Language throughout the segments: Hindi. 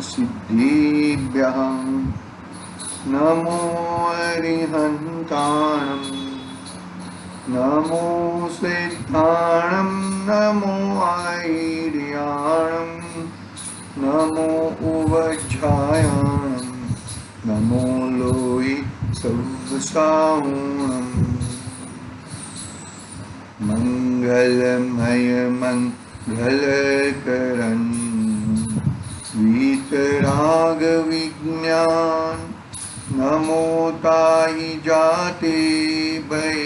सिद्धिभ्यः नमो अरिहन्ताणं नमो सिद्धाणं नमो ऐर्याणं नमो उवज्झायाणं नमो लोहि सव्साहुणम् मंगलमय मंगलकरन् वीतराग विज्ञान नमो ताहि जाते भय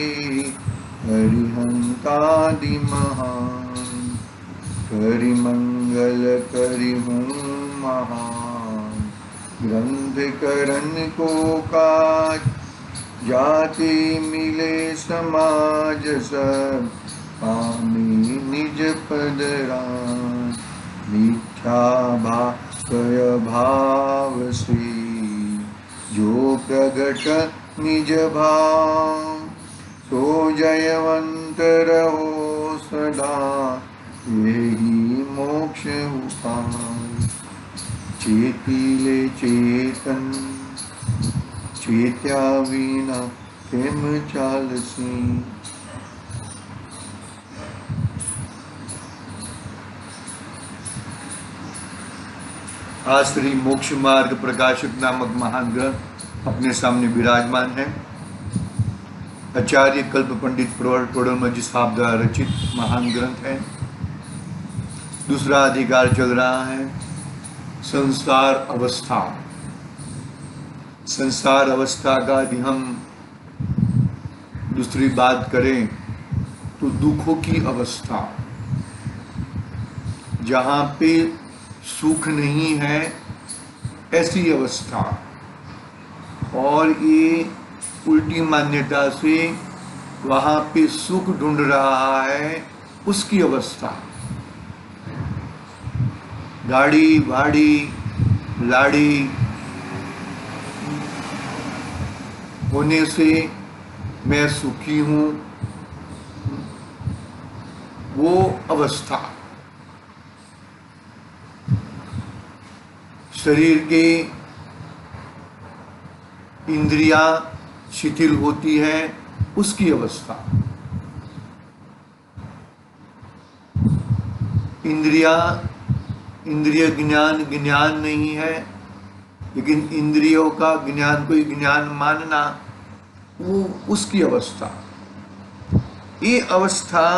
हरिहंतादि महान करिमंगल करिहूँ महान ग्रंथ करन को काज जाति मिले समाज सब पामी निज पदरान मिथ्या भाषय भाव से जो प्रगट निज भाव सो जयवंत रहो सदा यही मोक्ष उपाय चेतिले चेतन चेत्या वीना केम चालसी। आज श्री मोक्ष मार्ग प्रकाशक नामक महान ग्रंथ अपने सामने विराजमान है। आचार्य कल्प पंडित प्रोडमजी साहब द्वारा रचित महान ग्रंथ है। दूसरा अधिकार चल रहा है संसार अवस्था। संसार अवस्था का यदि हम दूसरी बात करें तो दुखों की अवस्था, जहां पे सुख नहीं है ऐसी अवस्था, और ये उल्टी मान्यता से वहां पे सुख ढूंढ रहा है उसकी अवस्था। गाड़ी वाड़ी लाड़ी होने से मैं सुखी हूं, वो अवस्था। शरीर के इंद्रियां शिथिल होती है उसकी अवस्था। इंद्रिय ज्ञान नहीं है, लेकिन इंद्रियों का ज्ञान कोई ज्ञान मानना, वो उसकी अवस्था। ये अवस्था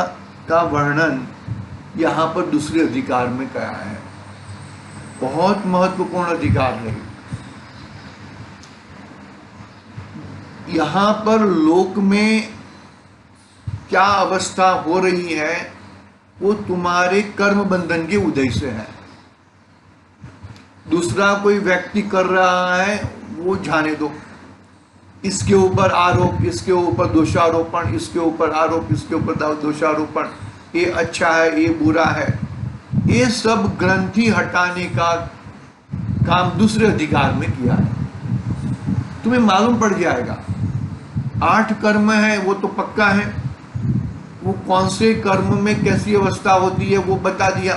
का वर्णन यहाँ पर दूसरे अधिकार में कहा है। बहुत महत्वपूर्ण अधिकार है। यहाँ पर लोक में क्या अवस्था हो रही है वो तुम्हारे कर्म बंधन के उदय से है। दूसरा कोई व्यक्ति कर रहा है वो जाने दो, इसके ऊपर आरोप, इसके ऊपर दोषारोपण, इसके ऊपर आरोप, इसके ऊपर दोषारोपण, ये अच्छा है, ये बुरा है, ये सब ग्रंथि हटाने का काम दूसरे अधिकार में किया है। तुम्हें मालूम पड़ जाएगा 8 कर्म है वो तो पक्का है, वो कौन से कर्म में कैसी अवस्था होती है वो बता दिया।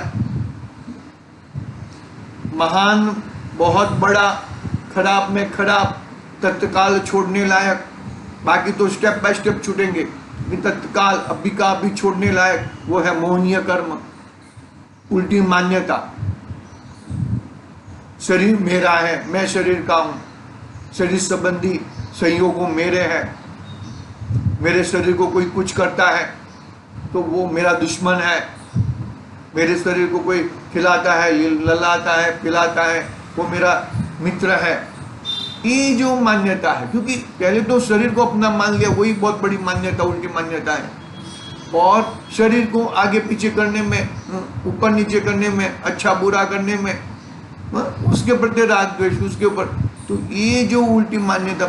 महान, बहुत बड़ा, खराब में खराब, तत्काल छोड़ने लायक, बाकी तो स्टेप बाय स्टेप छूटेंगे, लेकिन तत्काल अभी का अभी छोड़ने लायक वो है मोहनीय कर्म, उल्टी मान्यता। शरीर मेरा है, मैं शरीर का हूं, शरीर संबंधी संयोगों मेरे हैं, मेरे शरीर को कोई कुछ करता है तो वो मेरा दुश्मन है, मेरे शरीर को कोई खिलाता है, ललाता है, पिलाता है, वो मेरा मित्र है। ये जो मान्यता है, क्योंकि पहले तो शरीर को अपना मान लिया, वही बहुत बड़ी मान्यता, उल्टी मान्यता है। और शरीर को आगे पीछे करने में, ऊपर नीचे करने में, अच्छा बुरा करने में, उसके प्रति राग द्वेष, उसके ऊपर, तो ये जो उल्टी मान्यता,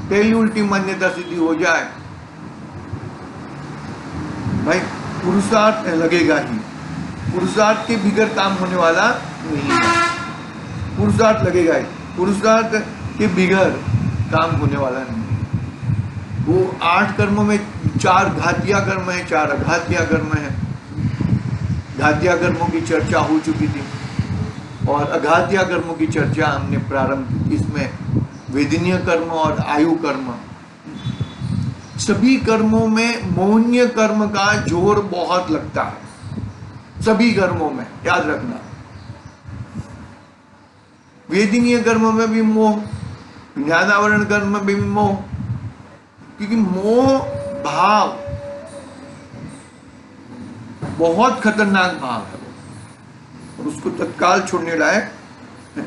पहली उल्टी मान्यता सिद्धि हो जाए भाई, पुरुषार्थ लगेगा ही। पुरुषार्थ के बिगड़ काम होने वाला नहीं है, पुरुषार्थ लगेगा ही, पुरुषार्थ के बिगड़ काम होने वाला नहीं है। वो 8 कर्मों में 4 घातिया कर्म है, 4 अघातिया कर्म है। घातिया कर्मों की चर्चा हो चुकी थी। और अघात्या कर्मों की चर्चा हमने प्रारंभ की। इसमें वेदनीय कर्म और आयु कर्म, सभी कर्मों में मोहनीय कर्म का जोर बहुत लगता है। सभी कर्मों में याद रखना, वेदनीय कर्म में भी मोह, ज्ञानावरण कर्म में भी मोह, क्योंकि मोह भाव बहुत खतरनाक भाव है और उसको तत्काल छोड़ने लायक है।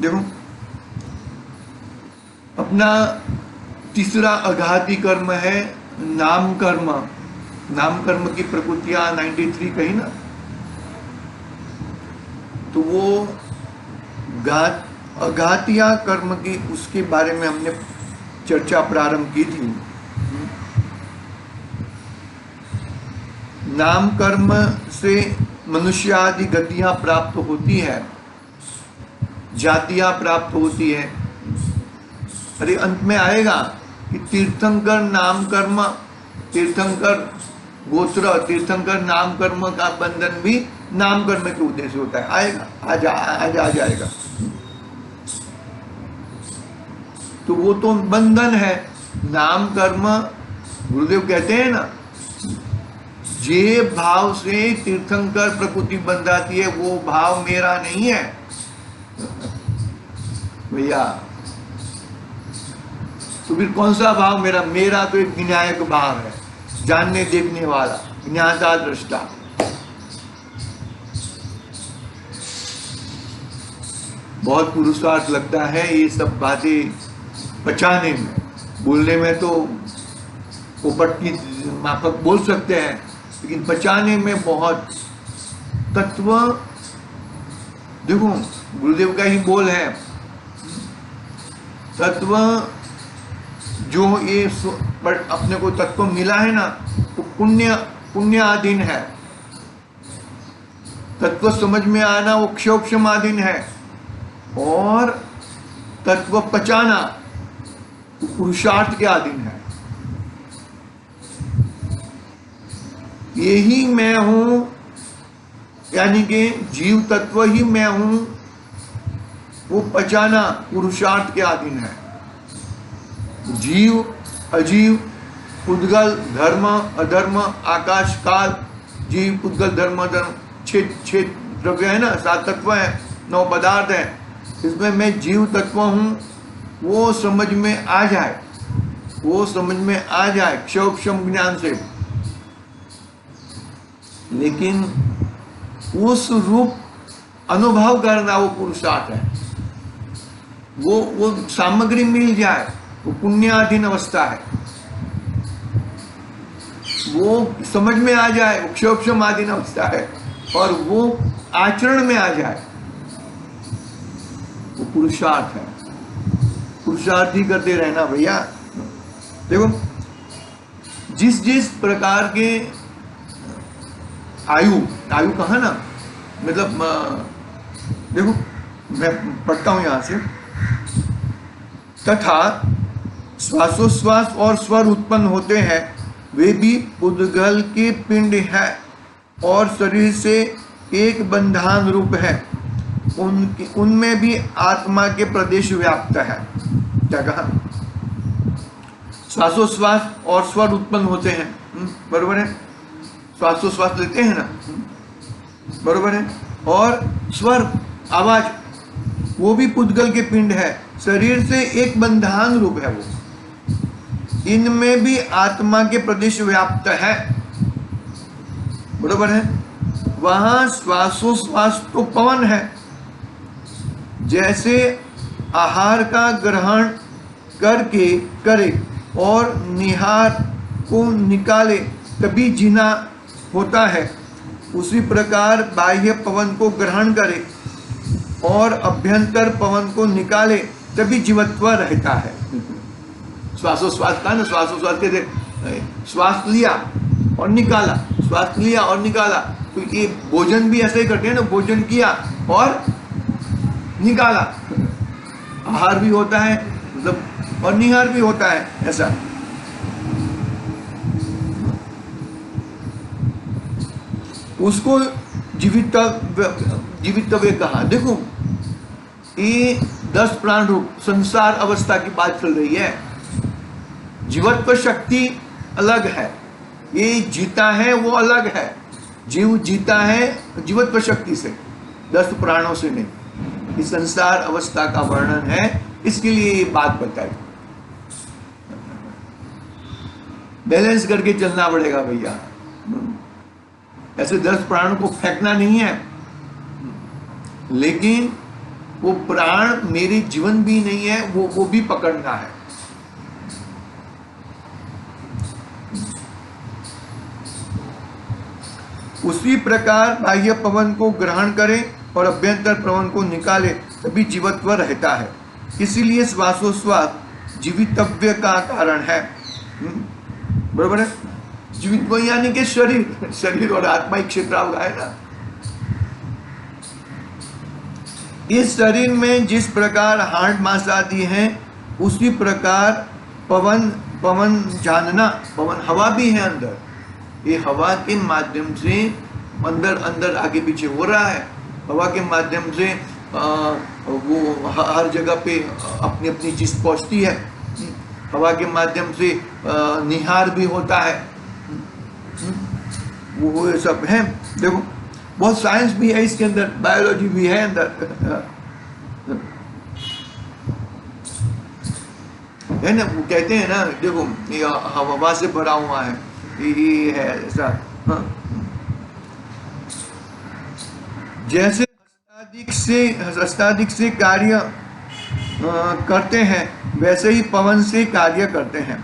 देखो, अपना तीसरा अघाती कर्म है नाम कर्म। नाम कर्म की प्रकृतियां 93 कही ना, तो वो अघातिया कर्म की, उसके बारे में हमने चर्चा प्रारंभ की थी। नाम कर्म से मनुष्य आदि गतियां प्राप्त होती है, जातियां प्राप्त होती है। अरे अंत में आएगा कि तीर्थंकर नाम कर्म, तीर्थंकर गोत्र, तीर्थंकर नाम कर्म का बंधन भी नाम कर्म के उद्देश्य होता है। आएगा, आ जाएगा। तो वो तो बंधन है। नाम कर्म, गुरुदेव कहते हैं ना, जे भाव से तीर्थंकर प्रकृति बंधाती है वो भाव मेरा नहीं है भैया। तो फिर कौन सा भाव मेरा? मेरा तो एक विनायक भाव है, जानने देखने वाला, ज्ञाता दृष्टा। बहुत पुरुषार्थ लगता है ये सब बातें पचाने में। बोलने में तो पोपट की माफक बोल सकते हैं, लेकिन पचाने में बहुत तत्व। देखो, गुरुदेव का ही बोल है, तत्व जो ये अपने को तत्व मिला है ना, तो पुण्याधीन है। तत्व समझ में आना वो क्षोक्षमाधीन है, और तत्व पचाना पुरुषार्थ के अधीन है। यही मैं हूं, यानी कि जीव तत्व ही मैं हूं, वो पचाना पुरुषार्थ के अधीन है। जीव अजीव, पुद्गल, धर्म अधर्म, आकाश काल, जीव पुद्गल धर्म अधर्म, छह द्रव्य है ना, 7 तत्व है, 9 पदार्थ है। इसमें मैं जीव तत्व हूं, वो समझ में आ जाए, वो समझ में आ जाए क्षोक्षम ज्ञान से। लेकिन उस रूप अनुभव करना वो पुरुषार्थ है। वो सामग्री मिल जाए, वो पुण्याधीन अवस्था है। वो समझ में आ जाए, वो क्षोक्षमाधीन अवस्था है, और वो आचरण में आ जाए, वो पुरुषार्थ है। पुरुषार्थ ही करते रहना भैया। देखो, जिस प्रकार के आयु कहा ना, मतलब देखो मैं पढ़ता हूं यहां से, तथा श्वासोश्वास और स्वर उत्पन्न होते हैं, वे भी उद्गल के पिंड है और शरीर से एक बंधान रूप है। उनमें भी आत्मा के प्रदेश व्याप्त है। क्या कहा? श्वासोश्वास और स्वर उत्पन्न होते हैं, बरोबर है। श्वासोश्वास लेते हैं ना, बरोबर है। और स्वर आवाज, वो भी पुद्गल के पिंड है, शरीर से एक बंधान रूप है वो। इनमें भी आत्मा के प्रदेश व्याप्त है, बरोबर है। वहां श्वासोश्वास तो पवन है, जैसे आहार का ग्रहण करके करे और निहार को निकाले तभी जीना होता है, उसी प्रकार बाह्य पवन को ग्रहण करे और अभ्यंतर पवन को निकाले तभी जीवत्व रहता है। श्वासोश्वास का ना, श्वासोश्वास के श्वास लिया और निकाला, श्वास लिया और निकाला। तो ये भोजन भी ऐसे ही करते हैं ना, भोजन किया और निकाला। आहार भी होता है मतलब, और निहार भी होता है, ऐसा। उसको जीवित जीवितव्य कहा। देखो ये 10 प्राण रूप संसार अवस्था की बात चल रही है। जीवत्व शक्ति अलग है, ये जीता है वो अलग है। जीव जीता है जीवत्व शक्ति से, 10 प्राणों से नहीं। इस संसार अवस्था का वर्णन है, इसके लिए ये बात बताई। बैलेंस करके चलना पड़ेगा भैया। ऐसे 10 प्राणों को फेंकना नहीं है, लेकिन वो प्राण मेरे जीवन भी नहीं है, वो भी पकड़ना है। उसी प्रकार बाह्य पवन को ग्रहण करे और अभ्यंतर पवन को निकाले, तभी जीवत्व रहता है। इसीलिए श्वासोश्वास जीवितव्य का कारण है। बराबर है। जीवित्व यानी कि शरीर और आत्मा एक क्षेत्र है ना। इस शरीर में जिस प्रकार हार्ट मांस आदि हैं, उसी प्रकार पवन जानना, पवन हवा भी है अंदर। ये हवा के माध्यम से अंदर आगे पीछे हो रहा है। हवा के माध्यम से वो हर जगह पे अपनी अपनी चीज पहुंचती है। हवा के माध्यम से निहार भी होता है। वो ये सब है। देखो बहुत साइंस भी है इसके अंदर, बायोलॉजी भी है अंदर, है ना। वो कहते हैं ना, देखो ये हवा से भरा हुआ है, ये है ऐसा। हाँ। जैसे हस्तादिक से कार्य करते हैं, वैसे ही पवन से कार्य करते हैं।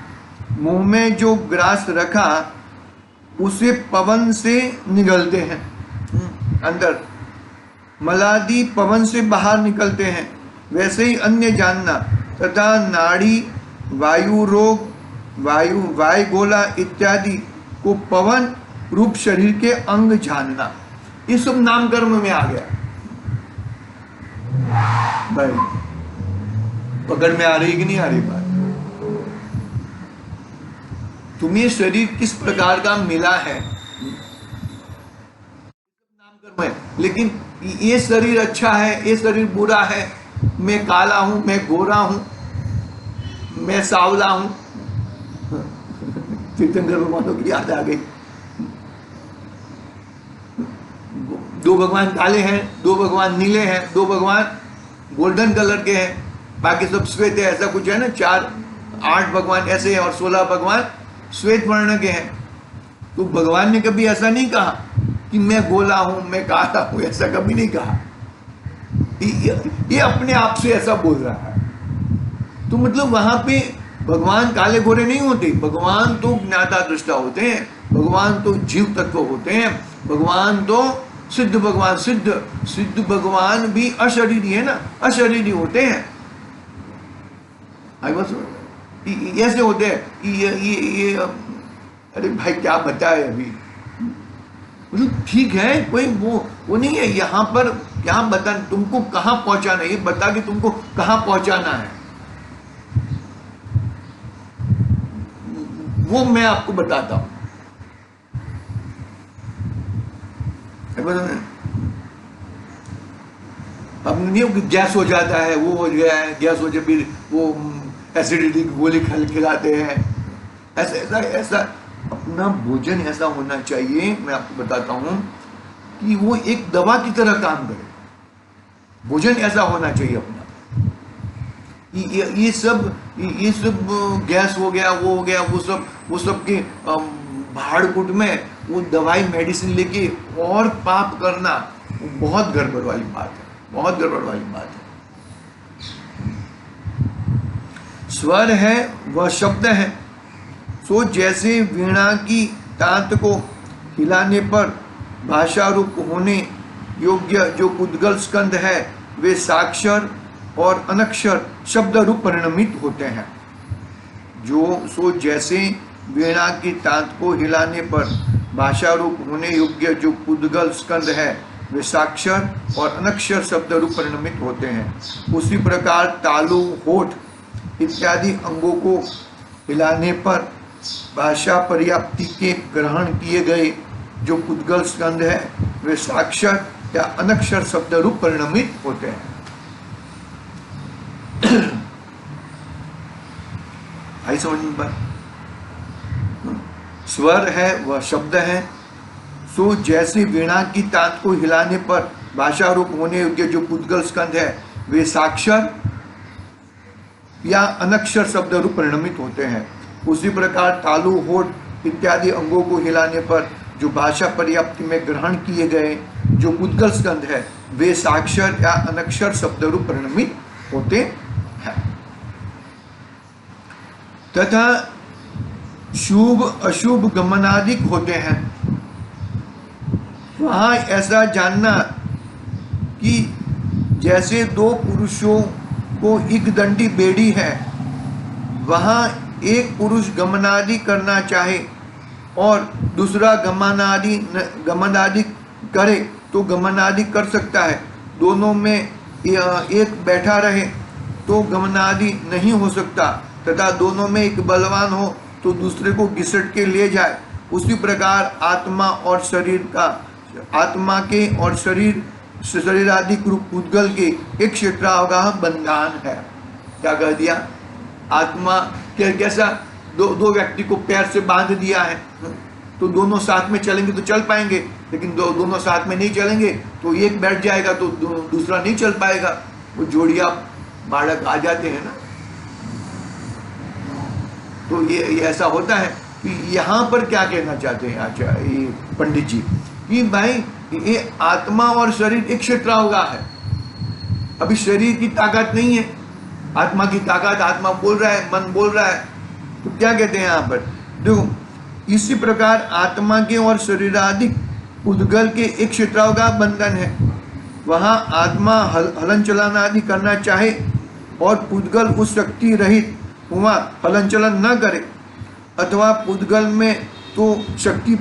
मुंह में जो ग्रास रखा उसे पवन से निगलते हैं अंदर, मलादि पवन से बाहर निकलते हैं। वैसे ही अन्य जानना तथा नाड़ी, वायु रोग, वायु गोला इत्यादि को पवन रूप शरीर के अंग जानना। ये सब नामकर्म में आ गया भाई। पकड़ में आ रही कि नहीं आ रही बात? तुम्हें शरीर किस प्रकार का मिला है, नामकर्म है। लेकिन ये शरीर अच्छा है, ये शरीर बुरा है, मैं काला हूं, मैं गोरा हूं, मैं सावला हूं। तीर्थंकर भगवानों की याद आ गई। 2 भगवान काले हैं, 2 भगवान नीले हैं, 2 भगवान गोल्डन कलर के हैं, बाकी सब श्वेत है। ऐसा कुछ है ना, 8 भगवान ऐसे हैं और 16 भगवान श्वेत वर्ण के हैं। तो भगवान ने कभी ऐसा नहीं कहा कि मैं गोला हूं, मैं काला हूं, ऐसा कभी नहीं कहा। ये अपने आप से ऐसा बोल रहा है। तो मतलब वहां पे भगवान काले गोरे नहीं होते। भगवान तो ज्ञाता दृष्टा होते हैं, भगवान तो जीव तत्व होते हैं, भगवान तो सिद्ध भगवान, सिद्ध भगवान भी अशरीरी है ना, अशरीरी होते हैं। ऐसे होते हैं। ये अरे भाई क्या बताए अभी, मतलब ठीक है, कोई वो नहीं है। यहाँ पर क्या बता, तुमको कहाँ पहुंचाना है, ये बता कि तुमको कहाँ पहुंचाना है, वो मैं आपको बताता हूं। अब नहीं हो कि गैस हो जाता है, वो हो गया है, गैस हो जाए, फिर वो एसिडिटी की गोली खिलाते हैं। ऐसा अपना भोजन ऐसा होना चाहिए, मैं आपको बताता हूं कि वो एक दवा की तरह काम करे। भोजन ऐसा होना चाहिए अपना। ये सब गैस हो गया, वो हो गया, वो सब के भाड़-कूट में वो दवाई मेडिसिन लेके और पाप करना बहुत गड़बड़ वाली बात है, बहुत गड़बड़ वाली बात है। स्वर है वह शब्द है। सो जैसे वीणा की तांत को हिलाने पर भाषा रूप होने योग्य जो उद्गल स्कंद है, वे साक्षर और अनक्षर शब्द रूप परिणमित होते हैं। सो जैसे वीणा की तांत को हिलाने पर भाषा रूप होने योग्य जो उद्गल स्कंद है, वे साक्षर और अनक्षर शब्द रूप परिणमित होते हैं, उसी प्रकार तालु, होठ इत्यादि अंगों को हिलाने पर भाषा पर्याप्ति के ग्रहण किए गए जो उद्गल स्कंद है, वे साक्षर या अनक्षर शब्द रूप परिणमित होते हैं। आई समझ में बात? स्वर है वह शब्द है, सो जैसे वीणा की तान को हिलाने पर भाषा रूप होने योग्य जो पुद्गल स्कंध है वे साक्षर या अनक्षर शब्द रूप परिणमित होते हैं, उसी प्रकार तालु, होठ इत्यादि अंगों को हिलाने पर जो भाषा पर्याप्ति में ग्रहण किए गए जो पुद्गल स्कंध है वे साक्षर या अनक्षर शब्द रूप परिणमित होते हैं। तथा शुभ अशुभ गमनादिक होते हैं। वहां ऐसा जानना कि जैसे दो पुरुषों को एक दंडी बेड़ी है, वहां एक पुरुष गमनादि करना चाहे और दूसरा गमनादि करे तो गमनादि कर सकता है। दोनों में एक बैठा रहे तो गमनादि नहीं हो सकता, तथा दोनों में एक बलवान हो तो दूसरे को घिसट के ले जाए। उसी प्रकार आत्मा और शरीर का, आत्मा के और शरीरादिक रूप पुद्गल के एक क्षेत्रावगाह बंधन है। क्या कह दिया? आत्मा कैसा दो व्यक्ति को पैर से बांध दिया है, तो दोनों साथ में चलेंगे तो चल पाएंगे, लेकिन दोनों साथ में नहीं चलेंगे तो एक बैठ जाएगा तो दूसरा नहीं चल पाएगा। वो जोड़िया बालक आ जाते हैं ना। तो ये ऐसा होता है कि यहाँ पर क्या कहना चाहते हैं अच्छा ये पंडित जी कि भाई ये आत्मा और शरीर एक क्षेत्रावगाह है। अभी शरीर की ताकत नहीं है, आत्मा की ताकत, आत्मा बोल रहा है, मन बोल रहा है। तो क्या कहते हैं यहाँ पर? देखो, इसी प्रकार आत्मा के और शरीरादिक पुद्गल के एक क्षेत्रावगाह बंधन है। वहाँ आत्मा हलन चलन आदि करना चाहे और पुद्गल उस शक्ति रहित हुआ हलन चलन न करे, अथवा पुद्गल में तो शक्ति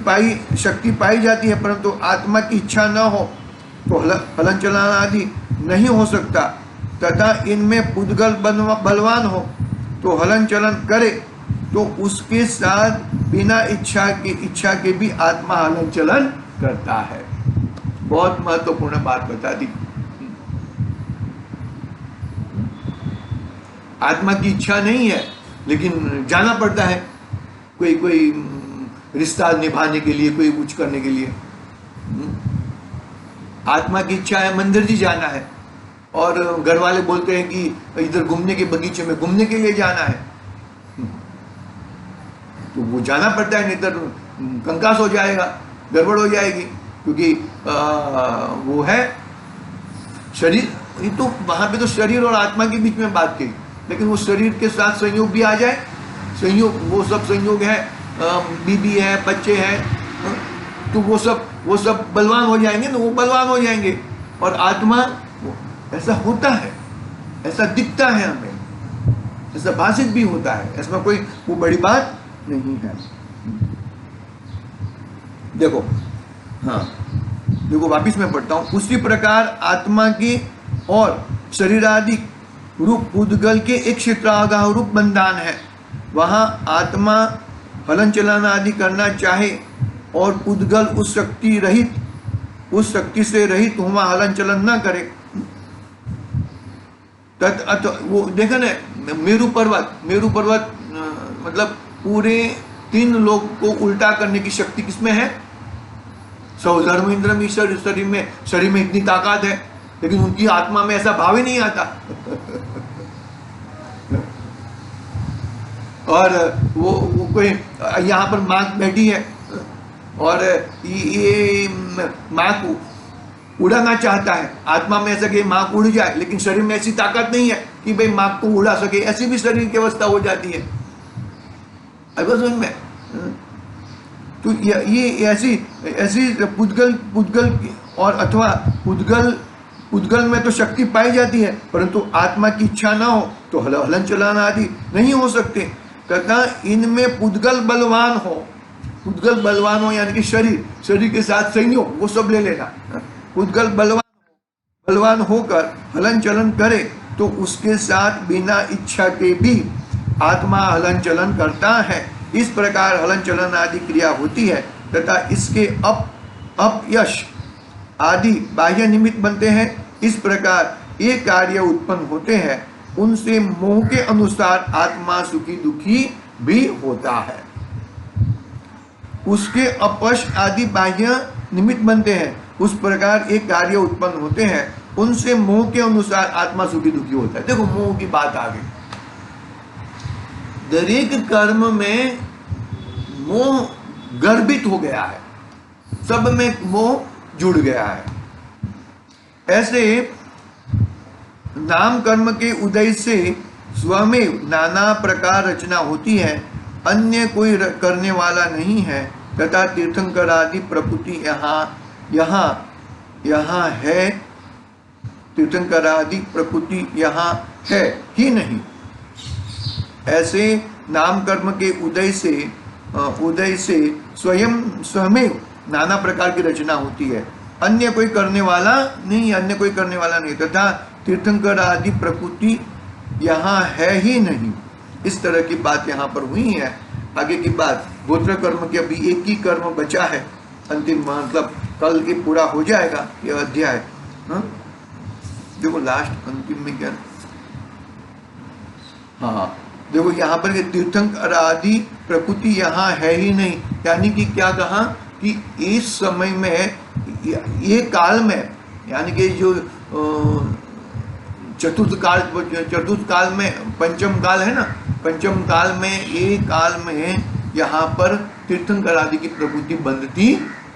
पाई जाती है परंतु आत्मा की इच्छा न हो तो हलन चलन आदि नहीं हो सकता, तथा इनमें पुद्गल बलवान हो तो हलन चलन करे तो उसके साथ बिना इच्छा के भी आत्मा हलन चलन करता है। बहुत महत्वपूर्ण बात बता दी। आत्मा की इच्छा नहीं है लेकिन जाना पड़ता है कोई रिश्ता निभाने के लिए, कोई कुछ करने के लिए। आत्मा की इच्छा है मंदिर जी जाना है और घर वाले बोलते हैं कि इधर घूमने के बगीचे में घूमने के लिए जाना है, तो वो जाना पड़ता है, नहीं तो कंकास हो जाएगा, गड़बड़ हो जाएगी, क्योंकि वो है शरीर। ये तो वहां पे तो शरीर और आत्मा के बीच में बात की, लेकिन वो शरीर के साथ संयोग भी आ जाए, संयोग वो सब संयोग है, बीबी है, बच्चे हैं, तो वो सब बलवान हो जाएंगे ना, वो बलवान हो जाएंगे। और आत्मा ऐसा होता है, ऐसा दिखता है हमें, ऐसा भाषित भी होता है, इसमें कोई वो बड़ी बात नहीं है। देखो, हाँ देखो वापिस मैं पढ़ता हूं। उसी प्रकार आत्मा के और शरीरादि रूप पुद्गल के एक क्षेत्रावगाह रूप बंधन है। वहां आत्मा हलन चलन आदि करना चाहे और पुद्गल उस शक्ति से रहित हुआ हलन चलन न करे। वो देखा ना, मेरू पर्वत मतलब पूरे 3 लोग को उल्टा करने की शक्ति किसमें है? सौधर्म इंद्रम ईश्वर। शरीर में इतनी ताकत है, लेकिन उनकी आत्मा में ऐसा भाव ही नहीं आता। और वो कोई यहाँ पर माँ बैठी है और ये माँ को उड़ाना चाहता है, आत्मा में ऐसा कि माँ को उड़ जाए, लेकिन शरीर में ऐसी ताकत नहीं है कि भाई माँ को उड़ा सके, ऐसी भी शरीर की अवस्था हो जाती है। अब समझ में? तो ये ऐसी पुद्गल और अथवा पुद्गल में तो शक्ति पाई जाती है, परंतु आत्मा की इच्छा ना हो तो हलन चलन आदि नहीं हो सकते। तथा इनमें पुद्गल बलवान हो यानी कि शरीर के साथ संयोग, वो सब ले लेना। पुद्गल बलवान होकर हलन चलन करे तो उसके साथ बिना इच्छा के भी आत्मा हलन चलन करता है। इस प्रकार हलन चलन आदि क्रिया होती है तथा इसके अपयश आदि बाह्य निमित्त बनते हैं। इस प्रकार ये कार्य उत्पन्न होते हैं, उनसे मोह के अनुसार आत्मा सुखी दुखी भी होता है। उसके अपश आदि बाह्य निमित्त बनते हैं, उस प्रकार एक कार्य उत्पन्न होते हैं, उनसे मोह के अनुसार आत्मा सुखी दुखी होता है। देखो मोह की बात आ गई। दरेक कर्म में मोह गर्भित हो गया है, सब में मोह जुड़ गया है। ऐसे नाम कर्म के उदय से स्वमेव नाना प्रकार रचना होती है, अन्य कोई करने वाला नहीं है, तथा तीर्थंकर आदि प्रकृति यहाँ है, तीर्थंकर आदि प्रकृति यहाँ है ही नहीं। ऐसे नाम कर्म के उदय से स्वयं नाना प्रकार की रचना होती है, अन्य कोई करने वाला नहीं, तथा तीर्थंकर आदि प्रकृति यहाँ है ही नहीं। इस तरह की बात यहाँ पर हुई है। आगे की बात गोत्र कर्म के अभी एक ही कर्म बचा है, अंतिम मतलब कल के पूरा हो जाएगा यह अध्याय। देखो लास्ट अंतिम में क्या, हाँ देखो यहाँ पर तीर्थंकर आदि प्रकृति यहाँ है ही नहीं, यानी कि क्या कहा कि इस समय में ये काल में, यानी कि जो चतुर्थ काल में पंचम काल है ना, पंचम काल में ये काल में यहाँ पर तीर्थंकर आदि की प्रकृति बनती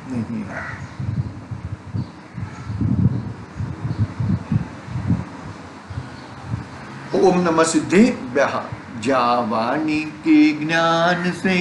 नहीं है। ओम नमः सिद्धेभ्यः। जावानी के ज्ञान से